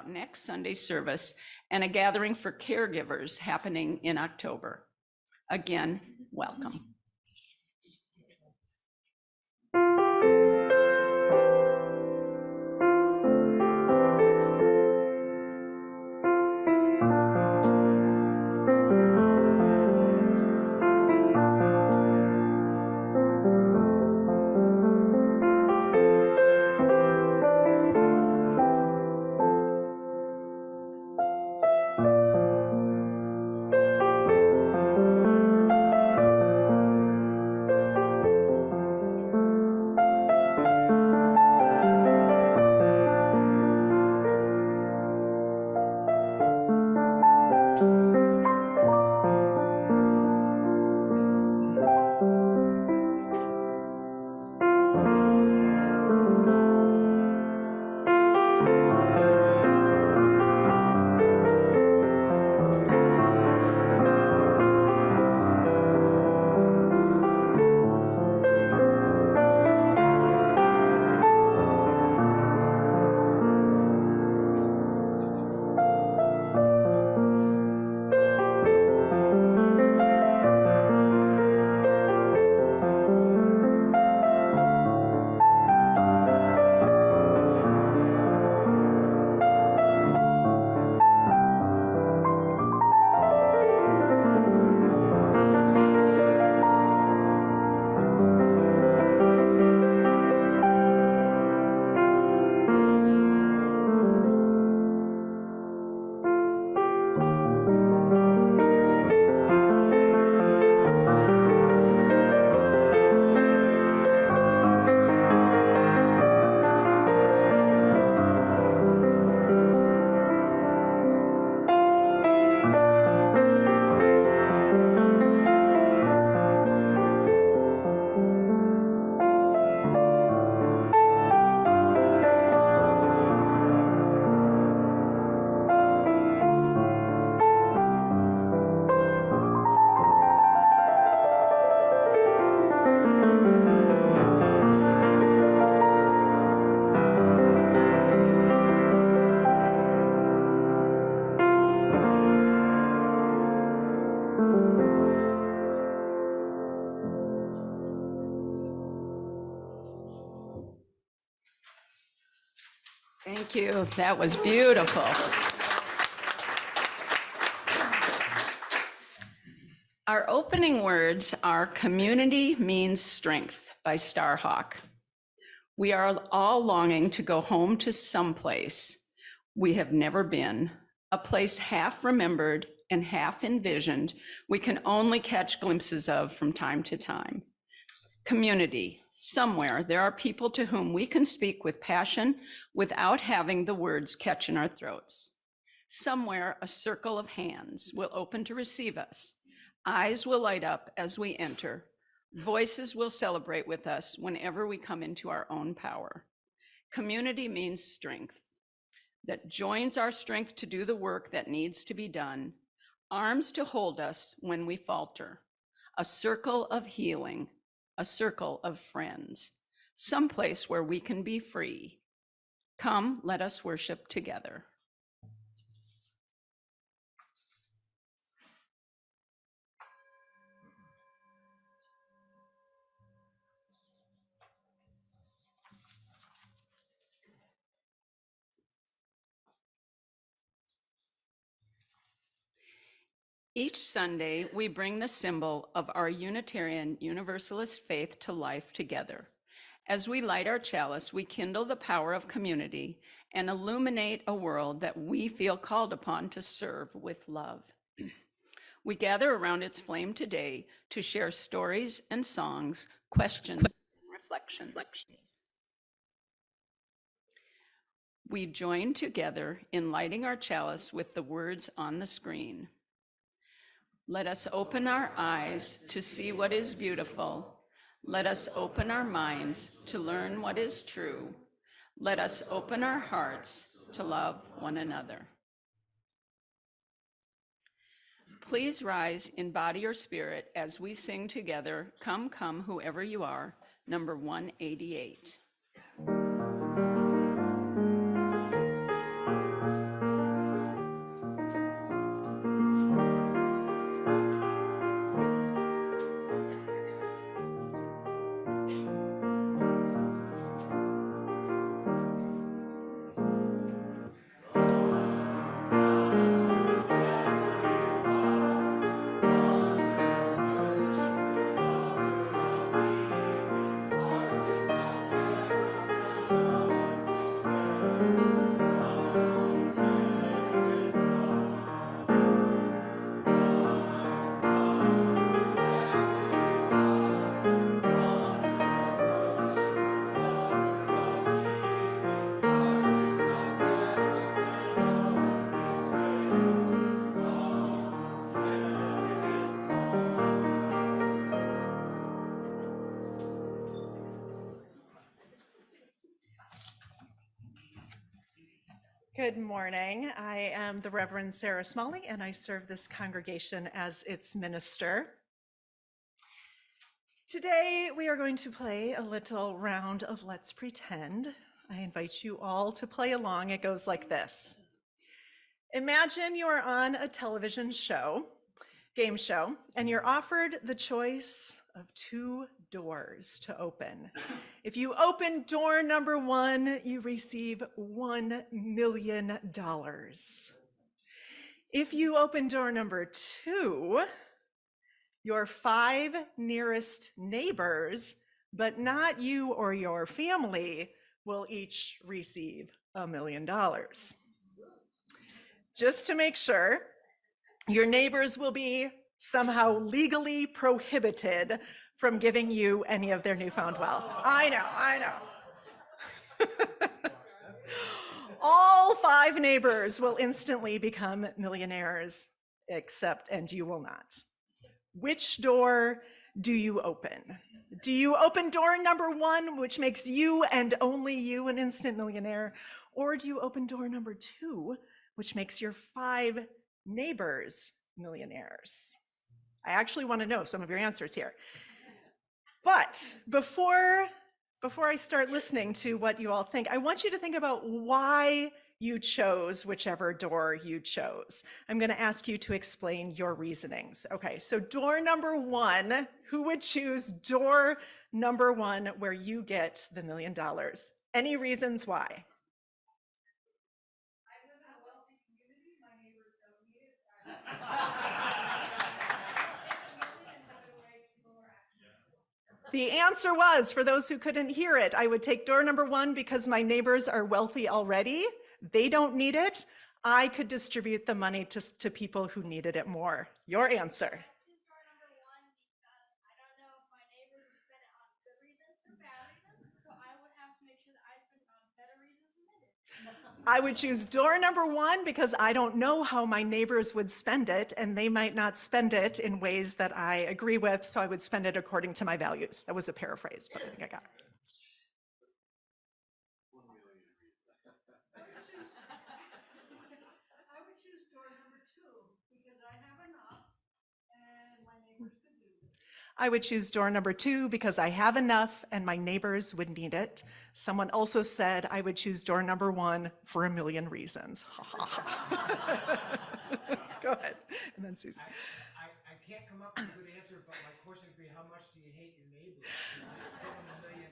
next Sunday service and a gathering for caregivers happening in October. Again, welcome. Thank you. That was beautiful. Our opening words are "Community Means Strength" by Starhawk. We are all longing to go home to some place we have never been, a place half remembered and half envisioned we can only catch glimpses of from time to time. Community. Somewhere there are people to whom we can speak with passion without having the words catch in our throats. Somewhere a circle of hands will open to receive us. Eyes will light up as we enter. Voices will celebrate with us whenever we come into our own power. Community means strength that joins our strength to do the work that needs to be done. Arms to hold us when we falter. A circle of healing. A circle of friends, someplace where we can be free. Come, let us worship together. Each Sunday, we bring the symbol of our Unitarian Universalist faith to life together. As we light our chalice, we kindle the power of community and illuminate a world that we feel called upon to serve with love. We gather around its flame today to share stories and songs, questions, and reflections. We join together in lighting our chalice with the words on the screen. Let us open our eyes to see what is beautiful. Let us open our minds to learn what is true. Let us open our hearts to love one another. Please rise in body or spirit as we sing together, "Come, Come, Whoever You Are," number 188. Good morning. I am the Reverend Sara Smalley, and I serve this congregation as its minister. Today, we are going to play a little round of Let's Pretend. I invite you all to play along. It goes like this. Imagine you are on a television show, game show, and you're offered the choice of two doors to open. If you open door number 1, you receive $1 million. If you open door number 2, your 5 nearest neighbors, but not you or your family, will each receive $1 million. Just to make sure, your neighbors will be somehow legally prohibited from giving you any of their newfound wealth. I know. All 5 neighbors will instantly become millionaires, and you will not. Which door do you open? Do you open door number 1, which makes you and only you an instant millionaire? Or do you open door number 2, which makes your 5 neighbors millionaires? I actually want to know some of your answers here. But before I start listening to what you all think, I want you to think about why you chose whichever door you chose. I'm going to ask you to explain your reasonings. Okay, so door number 1, who would choose door number 1 where you get the $1 million? Any reasons why? I live in a wealthy community. My neighbors don't need it. The answer was, for those who couldn't hear it, I would take door number 1 because my neighbors are wealthy already. They don't need it. I could distribute the money to people who needed it more. Your answer. I choose door number 1 because I don't know if my neighbors would spend it on good reasons or bad reasons, so I would have to make sure that I spend it on better reasons than they did. I would choose door number 1 because I don't know how my neighbors would spend it, and they might not spend it in ways that I agree with, so I would spend it according to my values. That was a paraphrase, but I think I got it. I would choose door number 2 because I have enough and my neighbors could use it. I would choose door number 2 because I have enough and my neighbors would need it. Someone also said I would choose door number 1 for a million reasons. Go ahead. And then Susan. I can't come up with a good answer, but my question would be, how much do you hate your neighbors? Give them $1 million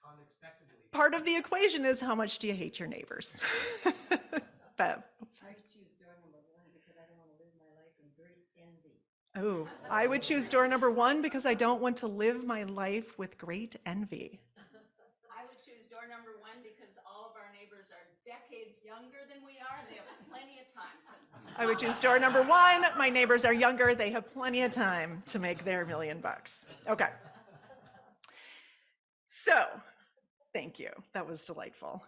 unexpectedly. Part of the equation is how much do you hate your neighbors? Bev. I choose door number 1 because I don't want to live my life in great envy. Oh, I would choose door number 1 because I don't want to live my life with great envy. I would choose door number 1 because all of our neighbors are decades younger than we are and they have plenty of time to. I would choose door number 1. My neighbors are younger. They have plenty of time to make their $1 million. Okay. So, thank you. That was delightful.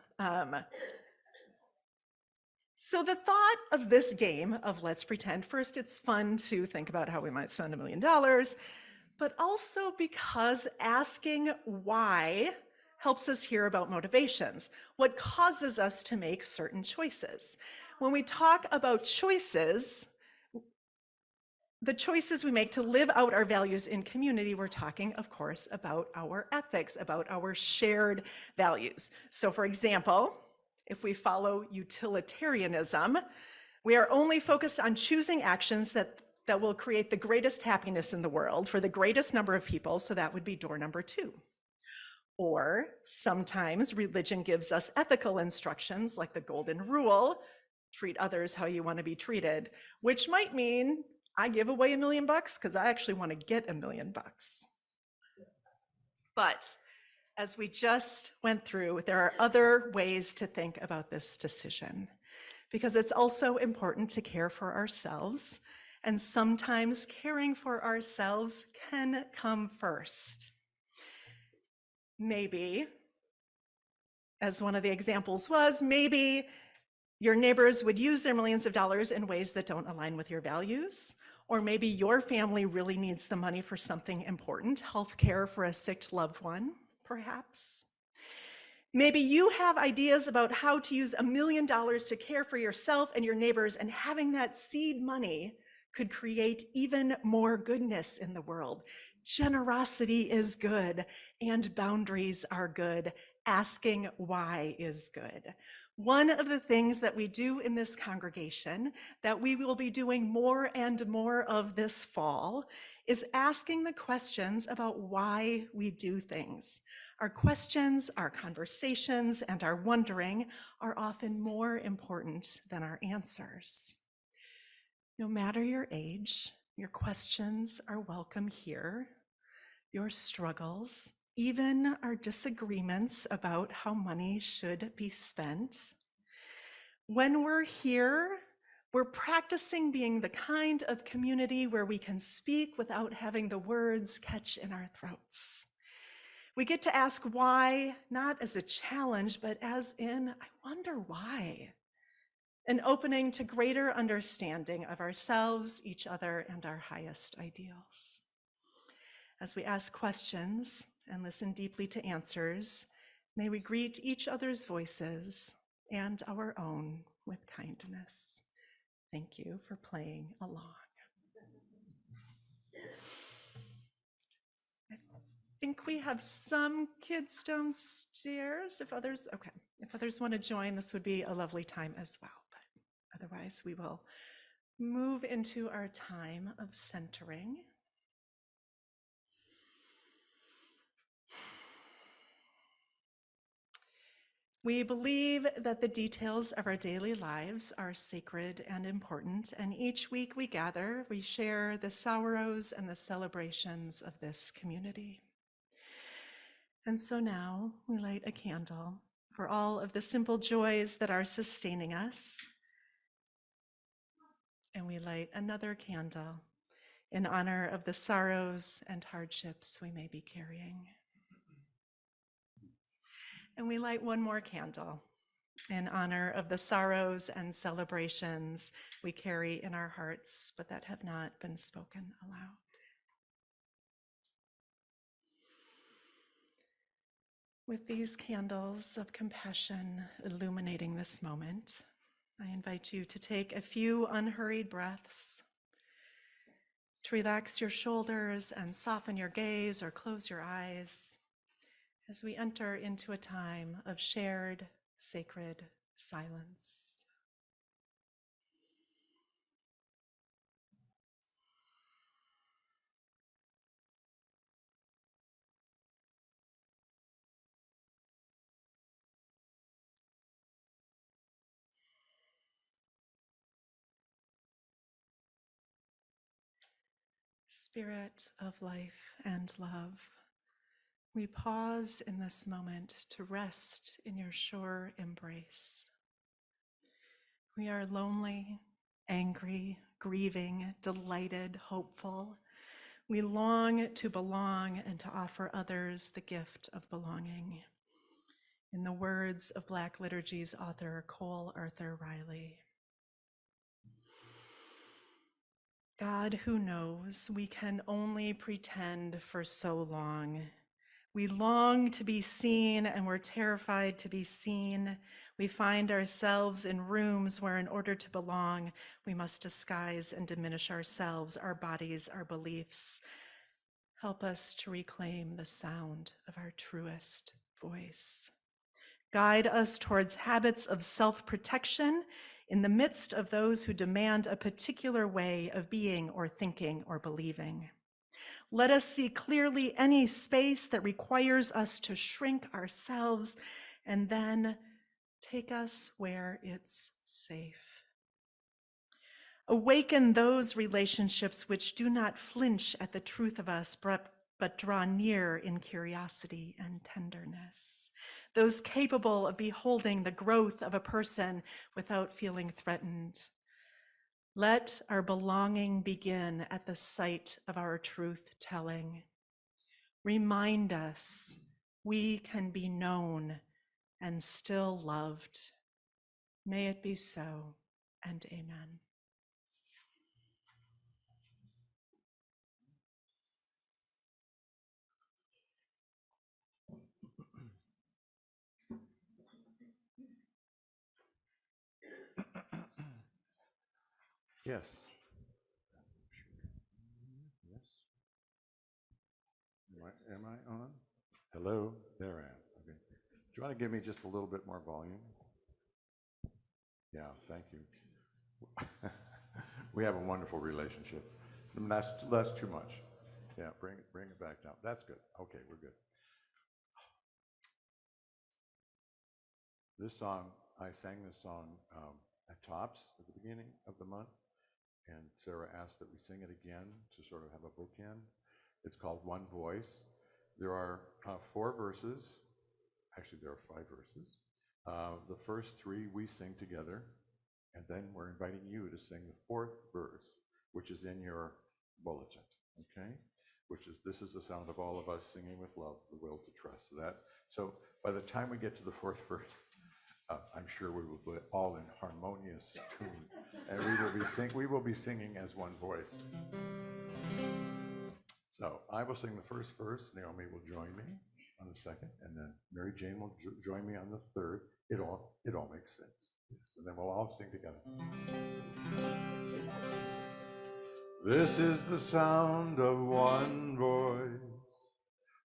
So the thought of this game of Let's Pretend, first, it's fun to think about how we might spend $1 million, but also because asking why helps us hear about motivations, what causes us to make certain choices. When we talk about choices, the choices we make to live out our values in community, we're talking, of course, about our ethics, about our shared values. So for example, if we follow utilitarianism, we are only focused on choosing actions that will create the greatest happiness in the world for the greatest number of people, so that would be door number 2. Or sometimes religion gives us ethical instructions like the golden rule, treat others how you want to be treated, which might mean I give away $1 million because I actually want to get $1 million. But as we just went through, there are other ways to think about this decision, because it's also important to care for ourselves, and sometimes caring for ourselves can come first. Maybe, as one of the examples was, maybe your neighbors would use their millions of dollars in ways that don't align with your values, or maybe your family really needs the money for something important, health care for a sick loved one, perhaps. Maybe you have ideas about how to use $1 million to care for yourself and your neighbors, and having that seed money could create even more goodness in the world. Generosity is good, and boundaries are good. Asking why is good. One of the things that we do in this congregation that we will be doing more and more of this fall is asking the questions about why we do things. Our questions, our conversations, and our wondering are often more important than our answers. No matter your age, your questions are welcome here. Your struggles, even our disagreements about how money should be spent. When we're here, we're practicing being the kind of community where we can speak without having the words catch in our throats. We get to ask why, not as a challenge, but as in, I wonder why. An opening to greater understanding of ourselves, each other, and our highest ideals. As we ask questions and listen deeply to answers, may we greet each other's voices and our own with kindness. Thank you for playing along. I think we have some kids downstairs. If others want to join, this would be a lovely time as well. But otherwise, we will move into our time of centering. We believe that the details of our daily lives are sacred and important, and each week we gather, we share the sorrows and the celebrations of this community. And so now we light a candle for all of the simple joys that are sustaining us, and we light another candle in honor of the sorrows and hardships we may be carrying. And we light one more candle in honor of the sorrows and celebrations we carry in our hearts, but that have not been spoken aloud. With these candles of compassion illuminating this moment, I invite you to take a few unhurried breaths, to relax your shoulders and soften your gaze or close your eyes as we enter into a time of shared sacred silence. Spirit of life and love, we pause in this moment to rest in your sure embrace. We are lonely, angry, grieving, delighted, hopeful. We long to belong and to offer others the gift of belonging. In the words of Black Liturgy's author, Cole Arthur Riley, God who knows we can only pretend for so long. We long to be seen and we're terrified to be seen. We find ourselves in rooms where in order to belong, we must disguise and diminish ourselves, our bodies, our beliefs. Help us to reclaim the sound of our truest voice. Guide us towards habits of self-protection in the midst of those who demand a particular way of being or thinking or believing. Let us see clearly any space that requires us to shrink ourselves, and then take us where it's safe. Awaken those relationships which do not flinch at the truth of us, but draw near in curiosity and tenderness. Those capable of beholding the growth of a person without feeling threatened. Let our belonging begin at the sight of our truth-telling. Remind us we can be known and still loved. May it be so, and amen. Yes. Yes. Am I on? Hello? There I am. Okay. Do you want to give me just a little bit more volume? Yeah, thank you. We have a wonderful relationship. That's too much. Yeah, bring it back down. That's good. Okay, we're good. This song, I sang this song at Tops at the beginning of the month, and Sara asked that we sing it again to sort of have a bookend. It's called One Voice. There are 4 verses. Actually, there are 5 verses. The first 3 we sing together, and then we're inviting you to sing the 4th verse, which is in your bulletin, okay? Which is, this is the sound of all of us singing with love, the will to trust. So by the time we get to the 4th verse, I'm sure we will be all in harmonious tune, and we will be singing as one voice. So I will sing the first verse. Naomi will join me on the second, and then Mary Jane will join me on the third. It all makes sense. Yes, and then we'll all sing together. This is the sound of one voice,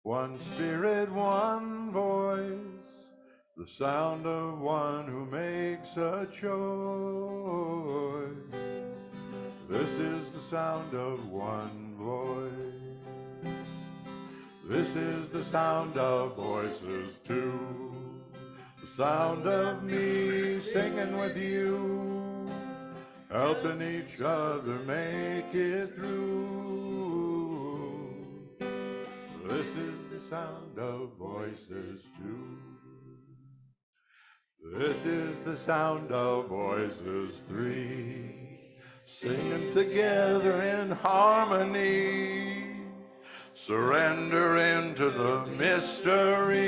one spirit, one voice. The sound of one who makes a choice. This is the sound of one voice. This is the sound of voices too. The sound of me singing with you, helping each other make it through. This is the sound of voices too. This is the sound of voices 3, singing together in harmony, surrender into the mystery.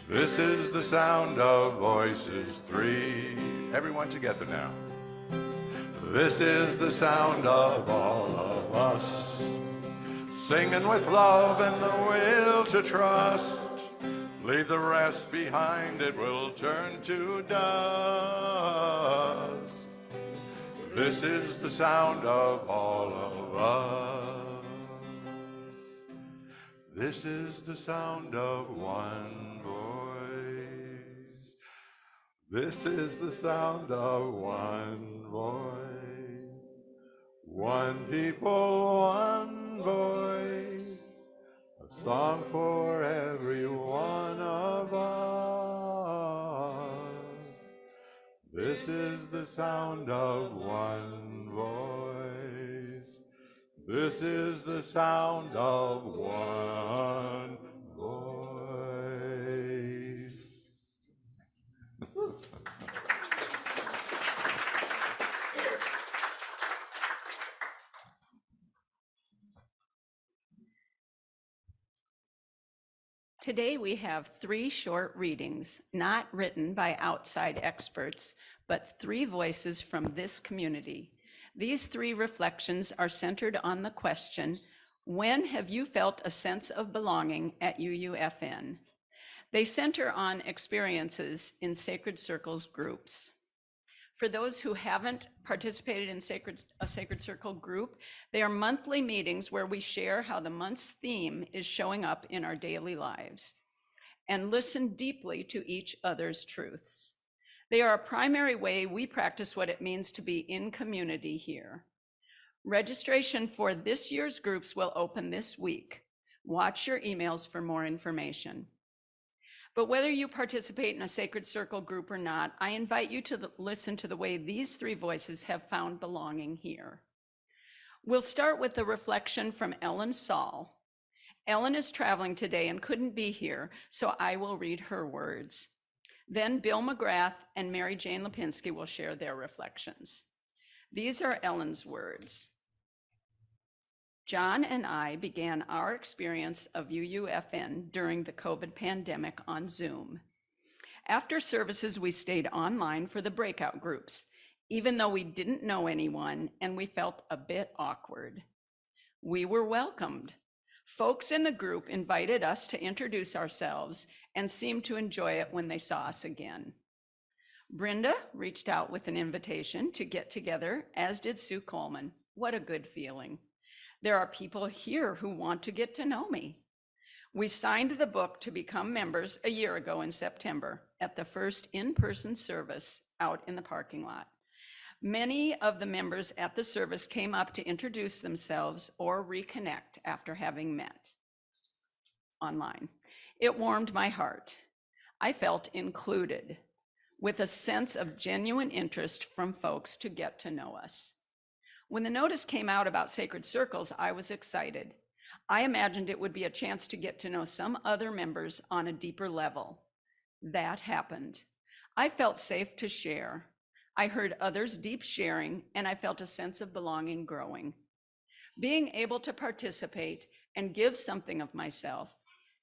This is the sound of voices 3. Everyone together now. This is the sound of all of us, singing with love and the will to trust. Leave the rest behind, it will turn to dust. This is the sound of all of us. This is the sound of one voice. This is the sound of one voice. One people, one voice. A song for every one of us. This is the sound of one voice. This is the sound of one voice. Today we have 3 short readings, not written by outside experts, but 3 voices from this community. These 3 reflections are centered on the question, when have you felt a sense of belonging at UUFN? They center on experiences in Sacred Circles groups. For those who haven't participated in a Sacred Circle group, they are monthly meetings where we share how the month's theme is showing up in our daily lives and listen deeply to each other's truths. They are a primary way we practice what it means to be in community here. Registration for this year's groups will open this week. Watch your emails for more information. But whether you participate in a Sacred Circle group or not, I invite you to listen to the way these 3 voices have found belonging here. We'll start with the reflection from Ellen Saul. Ellen is traveling today and couldn't be here, so I will read her words. Then Bill McGrath and Mary Jane Lipinski will share their reflections. These are Ellen's words. John and I began our experience of UUFN during the COVID pandemic on Zoom. After services, we stayed online for the breakout groups, even though we didn't know anyone and we felt a bit awkward. We were welcomed. Folks in the group invited us to introduce ourselves and seemed to enjoy it when they saw us again. Brenda reached out with an invitation to get together, as did Sue Coleman. What a good feeling. There are people here who want to get to know me. We signed the book to become members a year ago in September at the first in-person service out in the parking lot. Many of the members at the service came up to introduce themselves or reconnect after having met online. It warmed my heart. I felt included, with a sense of genuine interest from folks to get to know us. When the notice came out about Sacred Circles, I was excited. I imagined it would be a chance to get to know some other members on a deeper level. That happened. I felt safe to share. I heard others deep sharing, and I felt a sense of belonging growing. Being able to participate and give something of myself,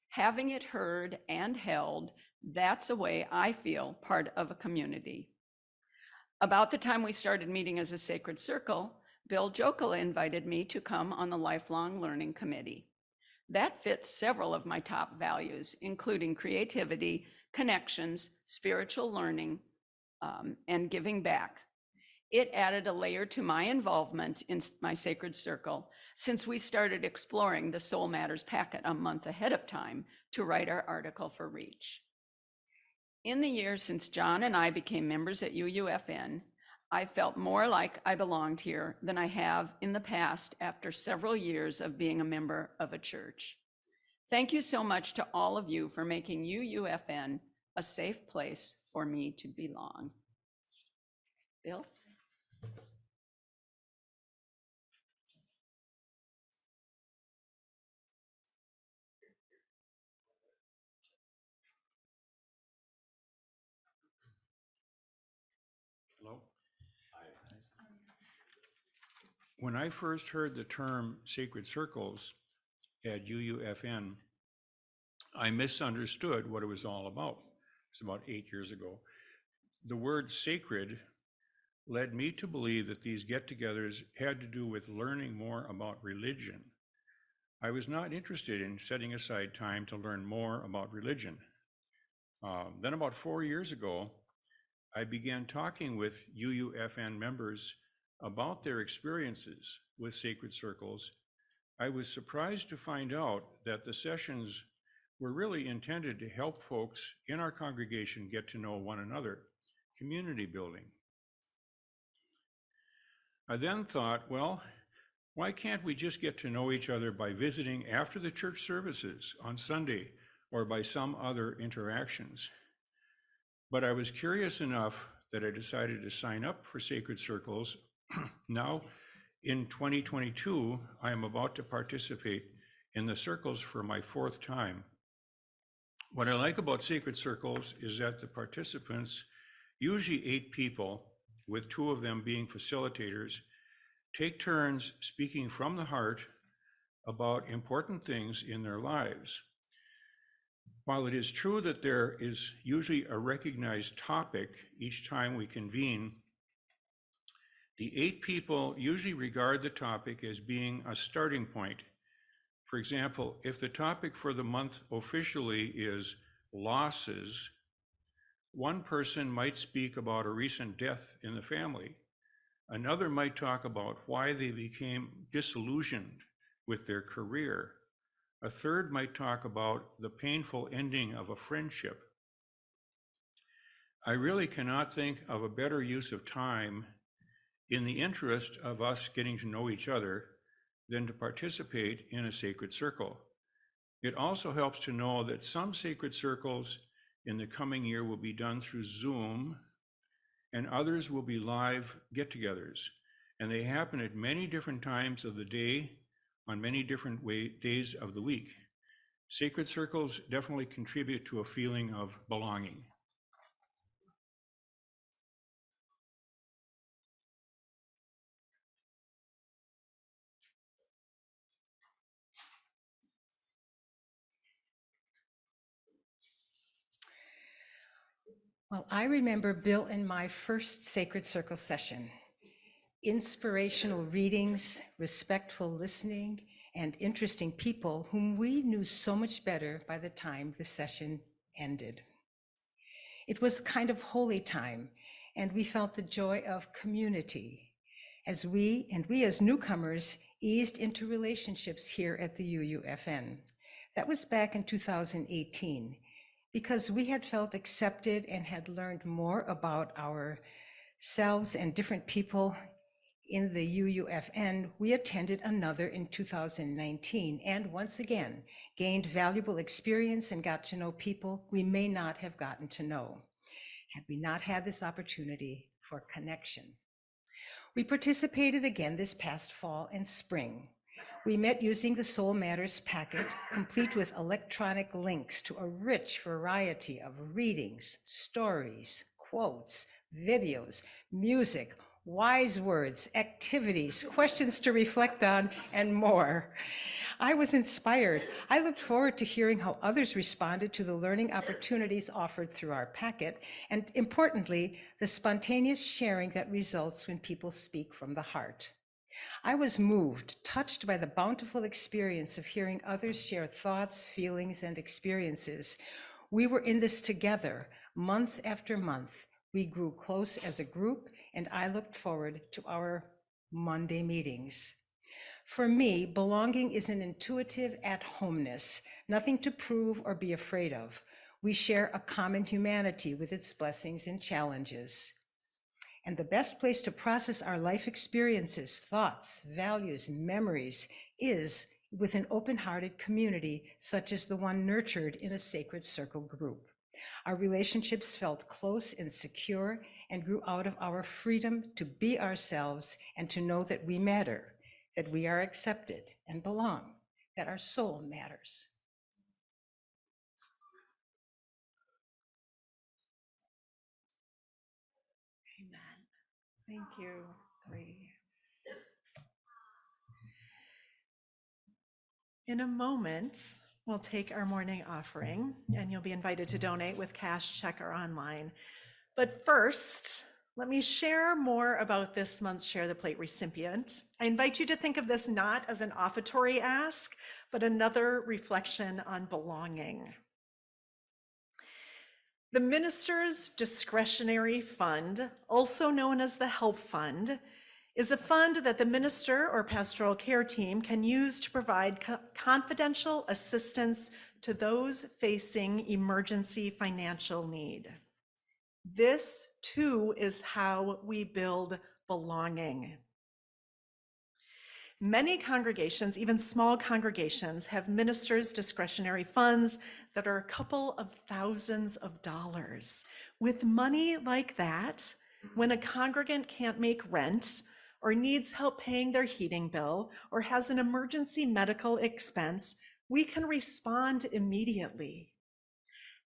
having it heard and held, that's a way I feel part of a community. About the time we started meeting as a Sacred Circle, Bill Jokala invited me to come on the Lifelong Learning Committee. That fits several of my top values, including creativity, connections, spiritual learning, and giving back. It added a layer to my involvement in my Sacred Circle since we started exploring the Soul Matters packet a month ahead of time to write our article for Reach. In the years since John and I became members at UUFN, I felt more like I belonged here than I have in the past after several years of being a member of a church. Thank you so much to all of you for making UUFN a safe place for me to belong. Bill? Hello? When I first heard the term Sacred Circles at UUFN, I misunderstood what it was all about. It's about 8 years ago. The word sacred led me to believe that these get-togethers had to do with learning more about religion. I was not interested in setting aside time to learn more about religion. Then about 4 years ago, I began talking with UUFN members about their experiences with Sacred Circles. I was surprised to find out that the sessions were really intended to help folks in our congregation get to know one another, community building. I then thought, well, why can't we just get to know each other by visiting after the church services on Sunday or by some other interactions? But I was curious enough that I decided to sign up for Sacred Circles. Now, in 2022, I am about to participate in the circles for my 4th time. What I like about Sacred Circles is that the participants, usually 8 people, with 2 of them being facilitators, take turns speaking from the heart about important things in their lives. While it is true that there is usually a recognized topic each time we convene, the 8 people usually regard the topic as being a starting point. For example, if the topic for the month officially is losses, one person might speak about a recent death in the family. Another might talk about why they became disillusioned with their career. A third might talk about the painful ending of a friendship. I really cannot think of a better use of time in the interest of us getting to know each other than to participate in a sacred circle. It also helps to know that some sacred circles in the coming year will be done through Zoom, and others will be live get-togethers. And they happen at many different times of the day, on many different days of the week. Sacred circles definitely contribute to a feeling of belonging. Well, I remember Bill and my first Sacred Circle session. Inspirational readings, respectful listening, and interesting people whom we knew so much better by the time the session ended. It was kind of holy time, and we felt the joy of community as we as newcomers eased into relationships here at the UUFN. That was back in 2018, because we had felt accepted and had learned more about ourselves and different people in the UUFN. We attended another in 2019, and once again, gained valuable experience and got to know people we may not have gotten to know had we not had this opportunity for connection. We participated again this past fall and spring. We met using the Soul Matters packet, complete with electronic links to a rich variety of readings, stories, quotes, videos, music, wise words, activities, questions to reflect on, and more. I was inspired. I looked forward to hearing how others responded to the learning opportunities offered through our packet, and importantly, the spontaneous sharing that results when people speak from the heart. I was moved, touched by the bountiful experience of hearing others share thoughts, feelings, and experiences. We were in this together, month after month. We grew close as a group, and I looked forward to our Monday meetings. For me, belonging is an intuitive at-homeness, nothing to prove or be afraid of. We share a common humanity with its blessings and challenges. And the best place to process our life experiences, thoughts, values, memories is with an open-hearted community such as the one nurtured in a sacred circle group. Our relationships felt close and secure and grew out of our freedom to be ourselves and to know that we matter, that we are accepted and belong, that our soul matters. Amen. Thank you, Bree. In a moment, we'll take our morning offering, and you'll be invited to donate with cash, check, or online. But first, let me share more about this month's Share the Plate recipient. I invite you to think of this not as an offertory ask, but another reflection on belonging. The minister's discretionary fund, also known as the Help Fund, is a fund that the minister or pastoral care team can use to provide confidential assistance to those facing emergency financial need. This too is how we build belonging. Many congregations, even small congregations, have ministers' discretionary funds that are a couple of thousands of dollars. With money like that, when a congregant can't make rent, or needs help paying their heating bill, or has an emergency medical expense, we can respond immediately.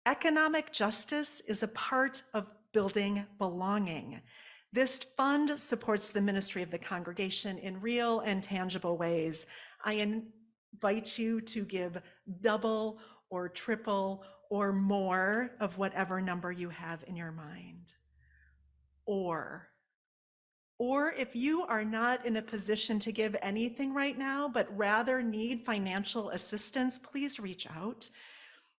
Economic justice is a part of building belonging. This fund supports the ministry of the congregation in real and tangible ways. I invite you to give double or triple or more of whatever number you have in your mind. Or if you are not in a position to give anything right now, but rather need financial assistance, please reach out.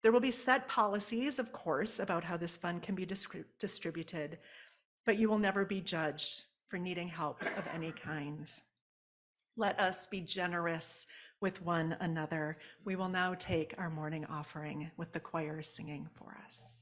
There will be set policies, of course, about how this fund can be distributed, but you will never be judged for needing help of any kind. Let us be generous with one another. We will now take our morning offering with the choir singing for us.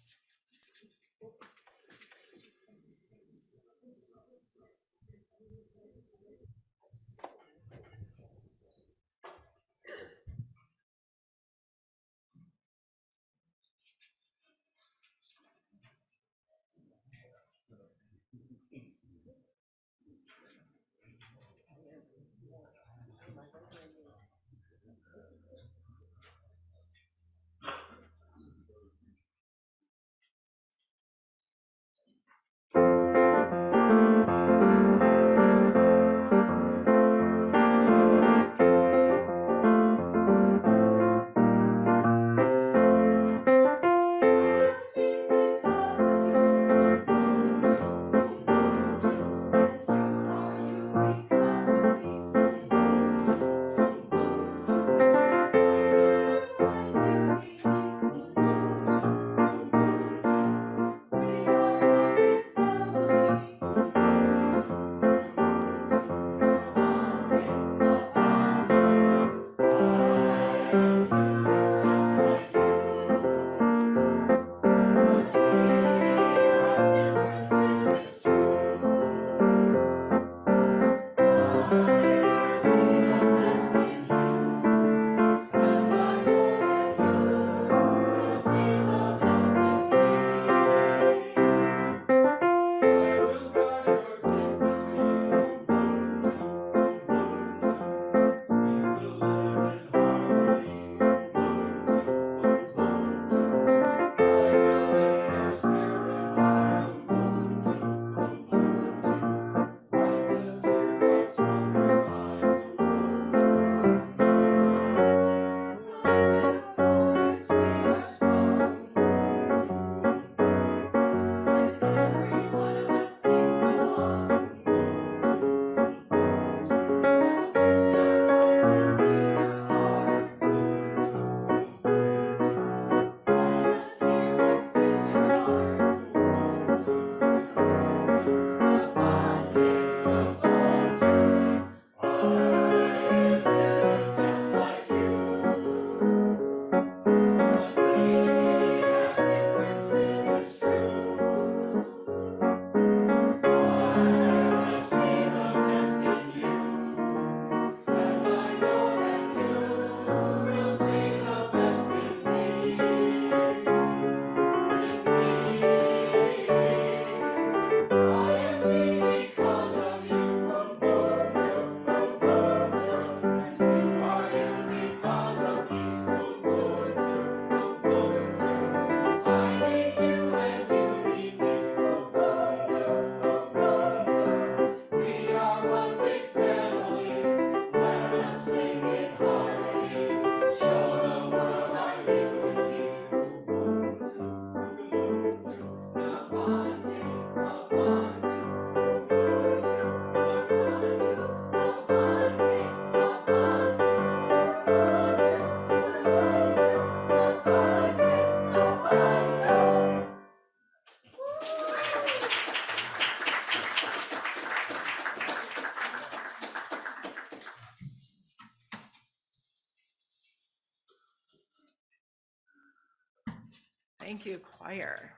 Thank you, choir.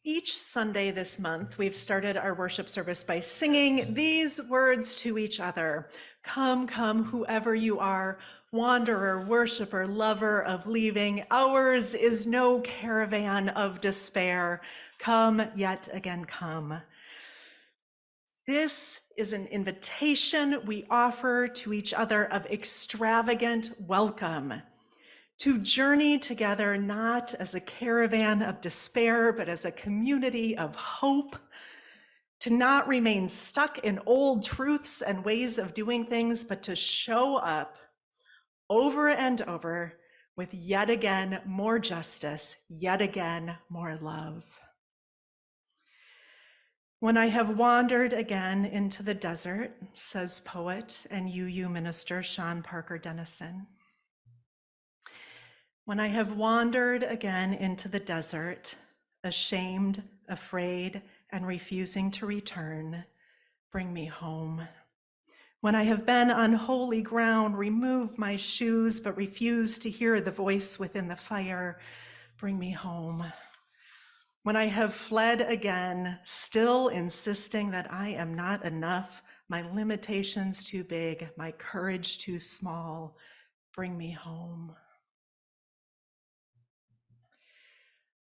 Each Sunday this month, we've started our worship service by singing these words to each other. Come, come, whoever you are, wanderer, worshiper, lover of leaving. Ours is no caravan of despair. Come, yet again, come. This is an invitation we offer to each other of extravagant welcome, to journey together not as a caravan of despair, but as a community of hope, to not remain stuck in old truths and ways of doing things, but to show up over and over with yet again more justice, yet again more love. When I have wandered again into the desert, says poet and UU minister Sean Parker Dennison. When I have wandered again into the desert, ashamed, afraid, and refusing to return, bring me home. When I have been on holy ground, remove my shoes, but refuse to hear the voice within the fire, bring me home. When I have fled again, still insisting that I am not enough, my limitations too big, my courage too small, bring me home.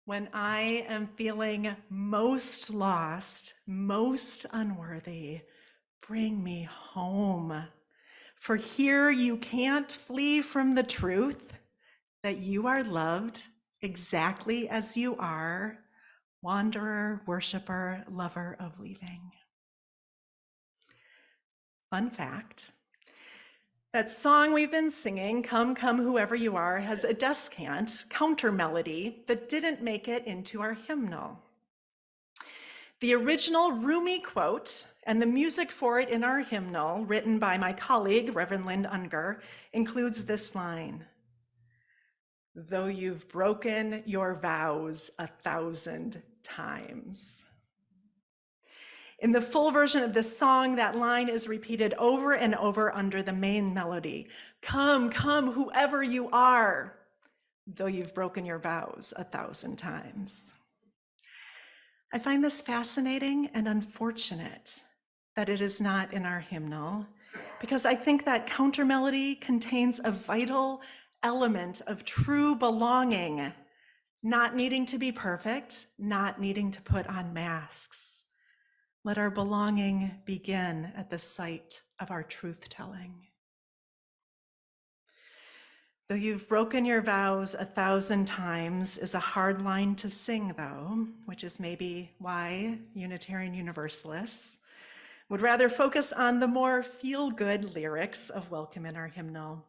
When I am feeling most lost, most unworthy, bring me home. For here you can't flee from the truth that you are loved exactly as you are, wanderer, worshiper, lover of leaving. Fun fact, that song we've been singing, Come, Come, Whoever You Are, has a descant, counter melody that didn't make it into our hymnal. The original Rumi quote and the music for it in our hymnal, written by my colleague, Reverend Lynn Unger, includes this line: though you've broken your vows 1,000 times. In the full version of this song, that line is repeated over and over under the main melody. Come, come, whoever you are, though you've broken your vows 1,000 times. I find this fascinating and unfortunate that it is not in our hymnal, because I think that counter melody contains a vital element of true belonging, not needing to be perfect, not needing to put on masks. Let our belonging begin at the site of our truth-telling. Though you've broken your vows 1,000 times is a hard line to sing, though, which is maybe why Unitarian Universalists would rather focus on the more feel-good lyrics of Welcome in our hymnal.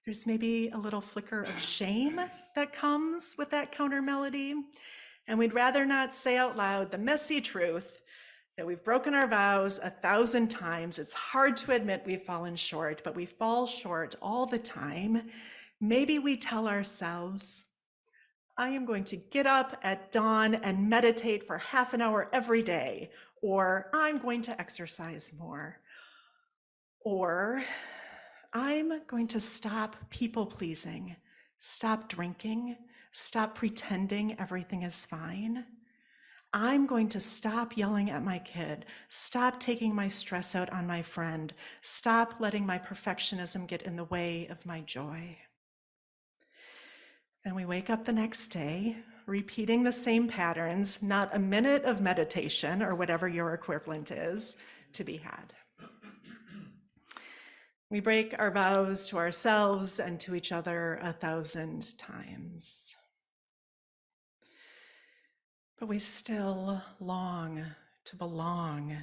There's maybe a little flicker of shame that comes with that counter melody, and we'd rather not say out loud the messy truth that we've broken our vows 1,000 times. It's hard to admit we've fallen short, but we fall short all the time. Maybe we tell ourselves, I am going to get up at dawn and meditate for half an hour every day, or I'm going to exercise more, or I'm going to stop people pleasing, stop drinking, stop pretending everything is fine. I'm going to stop yelling at my kid, stop taking my stress out on my friend, stop letting my perfectionism get in the way of my joy. Then we wake up the next day, repeating the same patterns, not a minute of meditation or whatever your equivalent is to be had. We break our vows to ourselves and to each other 1,000 times. But we still long to belong.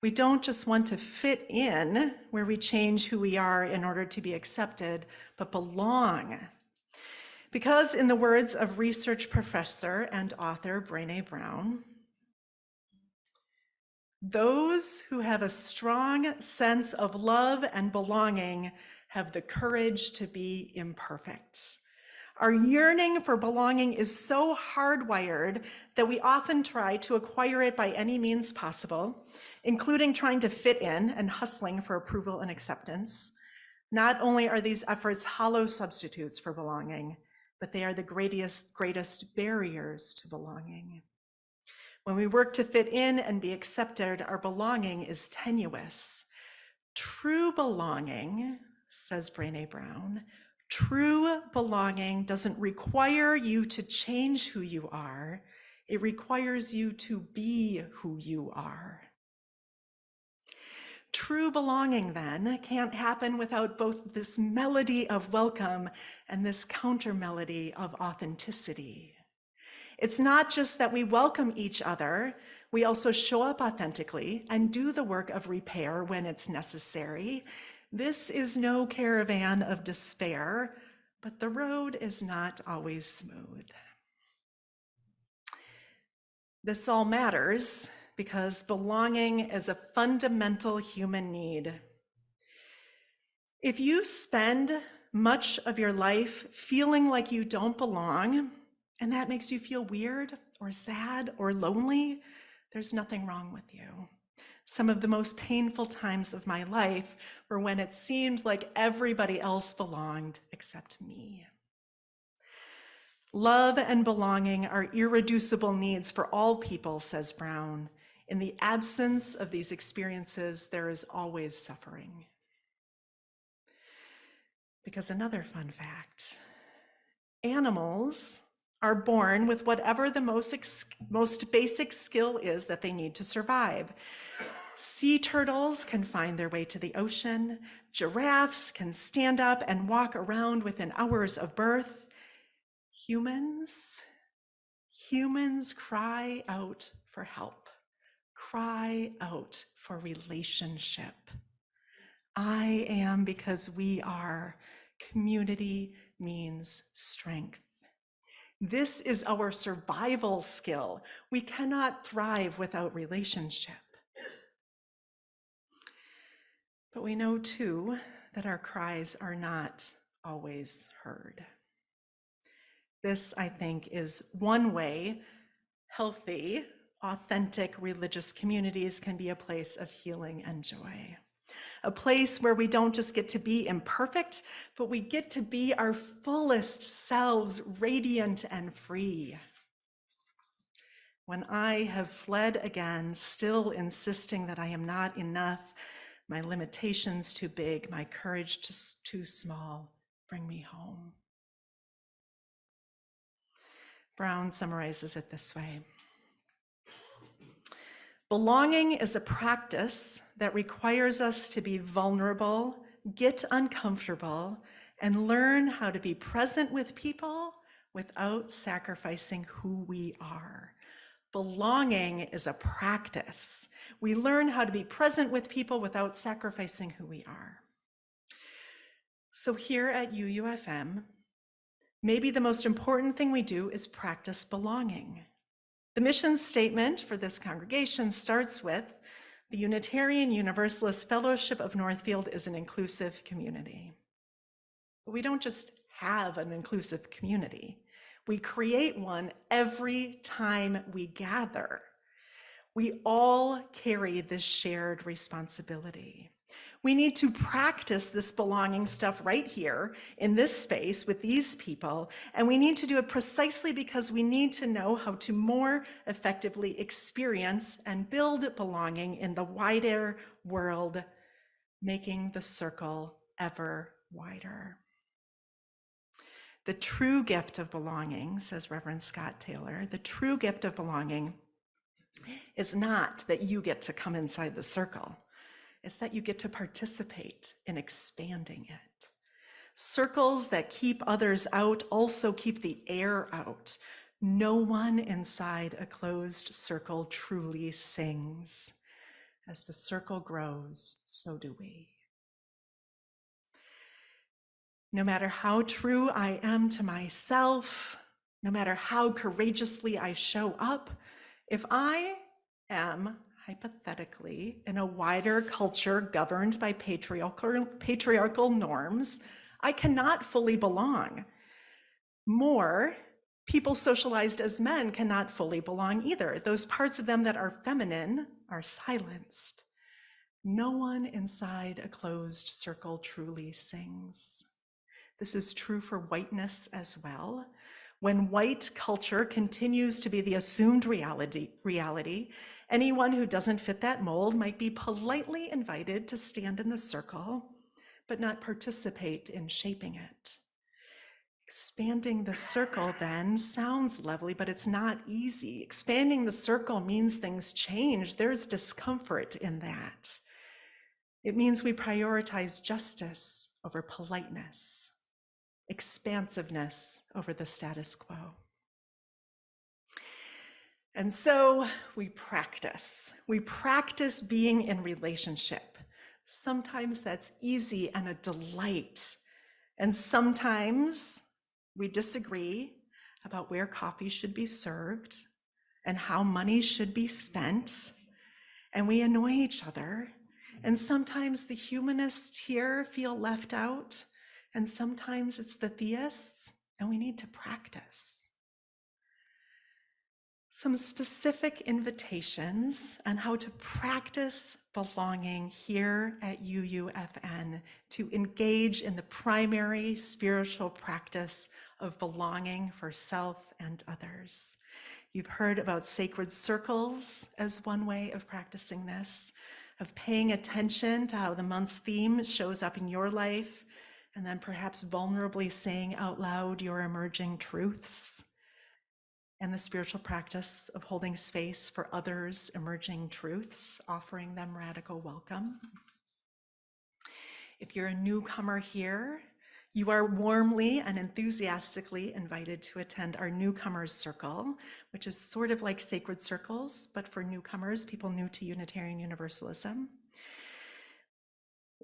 We don't just want to fit in where we change who we are in order to be accepted, but belong. Because in the words of research professor and author Brené Brown, those who have a strong sense of love and belonging have the courage to be imperfect. Our yearning for belonging is so hardwired that we often try to acquire it by any means possible, including trying to fit in and hustling for approval and acceptance. Not only are these efforts hollow substitutes for belonging, but they are the greatest barriers to belonging. When we work to fit in and be accepted, our belonging is tenuous. True belonging, says Brené Brown, true belonging doesn't require you to change who you are. It requires you to be who you are. True belonging, then, can't happen without both this melody of welcome and this counter melody of authenticity. It's not just that we welcome each other, we also show up authentically and do the work of repair when it's necessary. This is no caravan of despair, but the road is not always smooth. This all matters because belonging is a fundamental human need. If you spend much of your life feeling like you don't belong, and that makes you feel weird or sad or lonely, there's nothing wrong with you. Some of the most painful times of my life were when it seemed like everybody else belonged except me. Love and belonging are irreducible needs for all people, says Brown. In the absence of these experiences, there is always suffering. Because another fun fact, animals are born with whatever the most basic skill is that they need to survive. Sea turtles can find their way to the ocean. Giraffes can stand up and walk around within hours of birth. Humans cry out for help, cry out for relationship. I am because we are. Community means strength. This is our survival skill. We cannot thrive without relationship. But we know too that our cries are not always heard. This, I think, is one way healthy authentic religious communities can be a place of healing and joy. A place where we don't just get to be imperfect, but we get to be our fullest selves, radiant and free. When I have fled again, still insisting that I am not enough, my limitations too big, my courage too small, bring me home. Brown summarizes it this way. Belonging is a practice that requires us to be vulnerable, get uncomfortable, and learn how to be present with people without sacrificing who we are. Belonging is a practice. We learn how to be present with people without sacrificing who we are. So here at UUFM, maybe the most important thing we do is practice belonging. The mission statement for this congregation starts with, the Unitarian Universalist Fellowship of Northfield is an inclusive community. But we don't just have an inclusive community. We create one every time we gather. We all carry this shared responsibility. We need to practice this belonging stuff right here in this space with these people, and we need to do it precisely because we need to know how to more effectively experience and build belonging in the wider world, making the circle ever wider. The true gift of belonging, says Reverend Scott Taylor, the true gift of belonging is not that you get to come inside the circle. It's that you get to participate in expanding it. Circles that keep others out also keep the air out. No one inside a closed circle truly sings. As the circle grows, so do we. No matter how true I am to myself, no matter how courageously I show up, if I am hypothetically in a wider culture governed by patriarchal norms, I cannot fully belong. More, people socialized as men cannot fully belong either. Those parts of them that are feminine are silenced. No one inside a closed circle truly sings. This is true for whiteness as well. When white culture continues to be the assumed reality, anyone who doesn't fit that mold might be politely invited to stand in the circle, but not participate in shaping it. Expanding the circle then sounds lovely, but it's not easy. Expanding the circle means things change. There's discomfort in that. It means we prioritize justice over politeness, expansiveness over the status quo. And so we practice. We practice being in relationship. Sometimes that's easy and a delight. And sometimes we disagree about where coffee should be served and how money should be spent. And we annoy each other. And sometimes the humanists here feel left out. And sometimes it's the theists, and we need to practice. Some specific invitations on how to practice belonging here at UUFN to engage in the primary spiritual practice of belonging for self and others. You've heard about sacred circles as one way of practicing this, of paying attention to how the month's theme shows up in your life, and then perhaps vulnerably saying out loud your emerging truths, and the spiritual practice of holding space for others' emerging truths, offering them radical welcome. If you're a newcomer here, you are warmly and enthusiastically invited to attend our Newcomers Circle, which is sort of like Sacred Circles, but for newcomers, people new to Unitarian Universalism.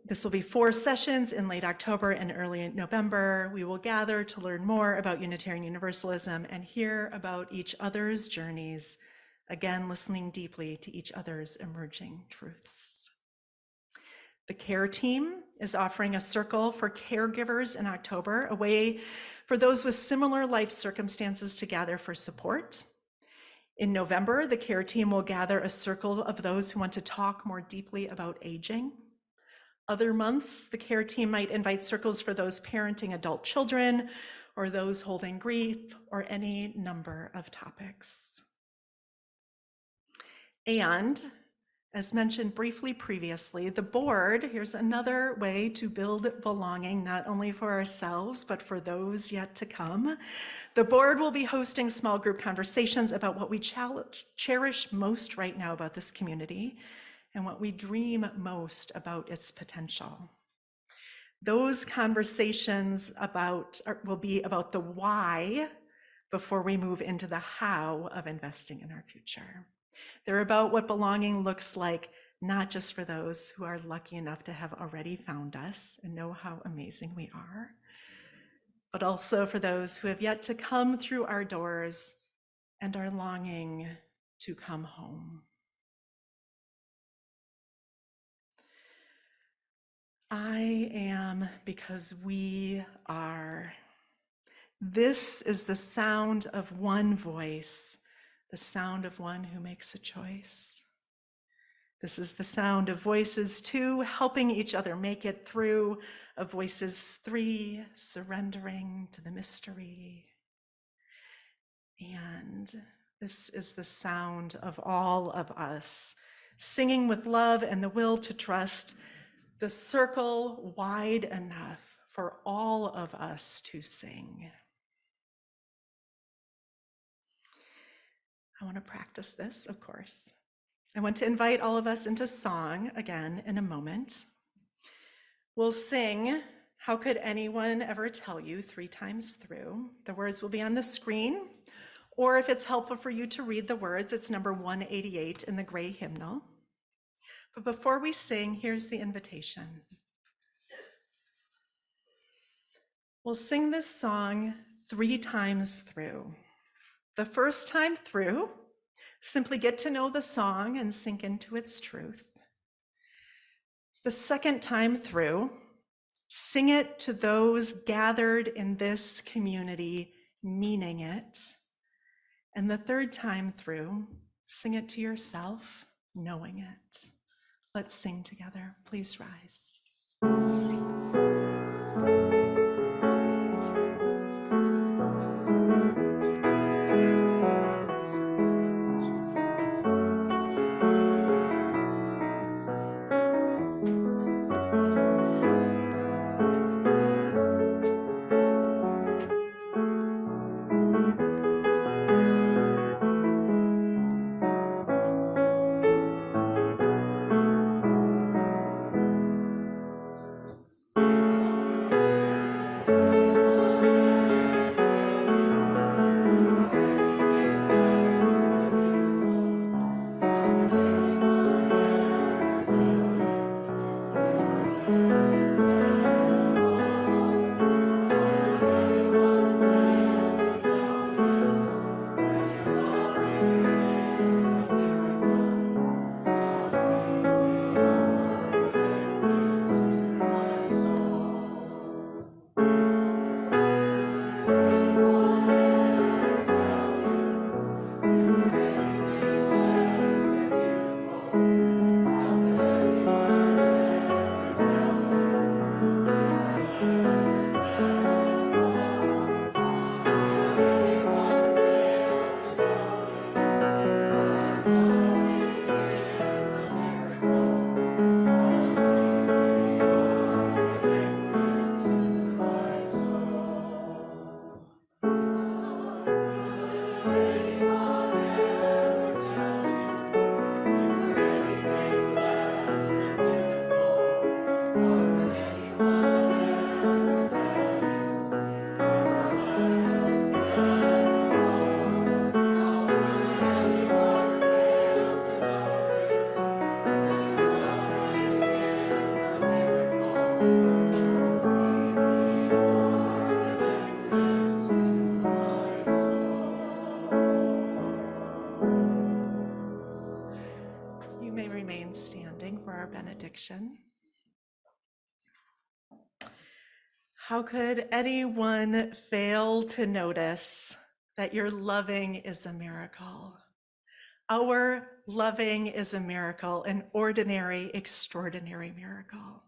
This will be 4 sessions in late October and early November. We will gather to learn more about Unitarian Universalism and hear about each other's journeys, again, listening deeply to each other's emerging truths. The care team is offering a circle for caregivers in October, a way for those with similar life circumstances to gather for support. In November, the care team will gather a circle of those who want to talk more deeply about aging. Other months, the care team might invite circles for those parenting adult children or those holding grief or any number of topics. And as mentioned briefly previously, the board, here's another way to build belonging, not only for ourselves, but for those yet to come. The board will be hosting small group conversations about what we cherish most right now about this community and what we dream most about its potential. Those conversations will be about the why before we move into the how of investing in our future. They're about what belonging looks like, not just for those who are lucky enough to have already found us and know how amazing we are, but also for those who have yet to come through our doors and are longing to come home. I am because we are. This is the sound of one voice, the sound of one who makes a choice. This is the sound of voices 2 helping each other make it through, of voices 3 surrendering to the mystery. And this is the sound of all of us singing with love and the will to trust, the circle wide enough for all of us to sing. I want to practice this, of course. I want to invite all of us into song again in a moment. We'll sing "How Could Anyone Ever Tell You" 3 times through. The words will be on the screen, or if it's helpful for you to read the words, it's number 188 in the gray hymnal. But before we sing, here's the invitation. We'll sing this song 3 times through. The first time through, simply get to know the song and sink into its truth. The second time through, sing it to those gathered in this community, meaning it. And the third time through, sing it to yourself, knowing it. Let's sing together. Please rise. You may remain standing for our benediction. How could anyone fail to notice that your loving is a miracle? Our loving is a miracle, an ordinary, extraordinary miracle.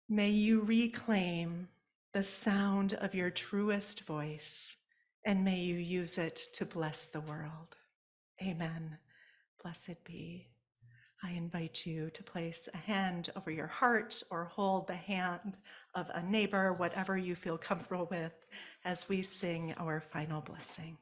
May you reclaim the sound of your truest voice, and may you use it to bless the world. Amen. Blessed be. I invite you to place a hand over your heart or hold the hand of a neighbor, whatever you feel comfortable with, as we sing our final blessing.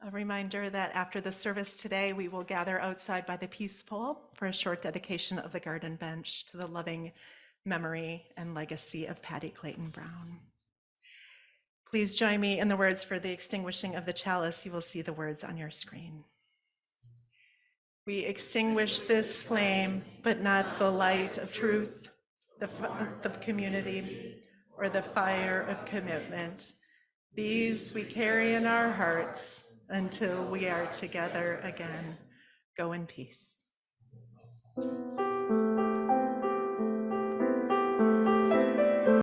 A reminder that after the service today, we will gather outside by the Peace Pole for a short dedication of the garden bench to the loving memory and legacy of Patty Clayton Brown. Please join me in the words for the extinguishing of the chalice. You will see the words on your screen. We extinguish this flame, but not the light of truth, the community, or the fire of commitment. These we carry in our hearts until we are together again. Go in peace.